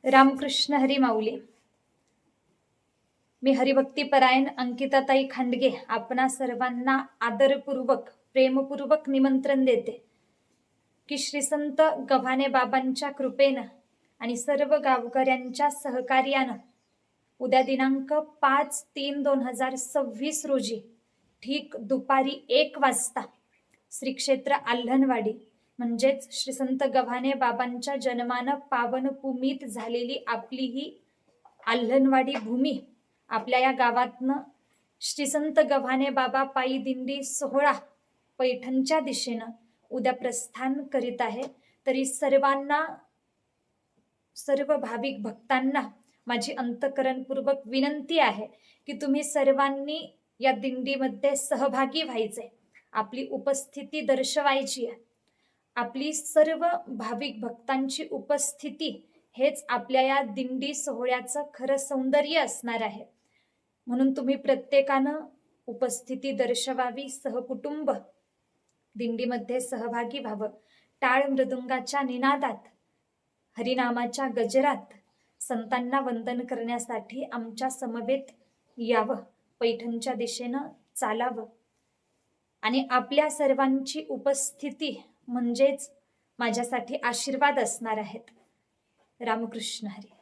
रामकृष्ण हरी माऊली. मी हरिभक्तीपरायण अंकिताताई खांडगे आपणा सर्वांना आदरपूर्वक प्रेमपूर्वक निमंत्रण देते की श्री संत गव्हाणे बाबांच्या कृपेनं आणि सर्व गावकऱ्यांच्या सहकार्यानं उद्या दिनांक 5/3/2026 रोजी ठीक दुपारी 1 वाजता श्री क्षेत्र आल्हनवाडी म्हणजेच श्री संत गव्हाणे बाबांच्या जन्मानं पावन भूमीत झालेली आपली ही आल्हनवाडी भूमी, आपल्या या गावातनं श्री संत गव्हाणे बाबा पायी दिंडी सोहळा पैठणच्या दिशेनं उद्या प्रस्थान करीत आहे. तरी सर्व भाविक भक्तांना माझी अंतःकरणपूर्वक विनंती आहे की तुम्ही सर्वांनी या दिंडीमध्ये सहभागी व्हायचे, आपली उपस्थिती दर्शवायची आहे. आपली सर्व भाविक भक्तांची उपस्थिती हेच आपल्या या दिंडी सोहळ्याचं खरं सौंदर्य असणार आहे. म्हणून तुम्ही प्रत्येकानं उपस्थिती दर्शवावी, सहकुटुंब दिंडीमध्ये सहभागी व्हावं. टाळ मृदुंगाच्या निनादात, हरिनामाच्या गजरात संतांना वंदन करण्यासाठी आमच्या समवेत यावं, पैठणच्या दिशेनं चालावं. आणि आपल्या सर्वांची उपस्थिती म्हणजेच माझ्यासाठी आशीर्वाद असणार आहेत. रामकृष्ण हरी.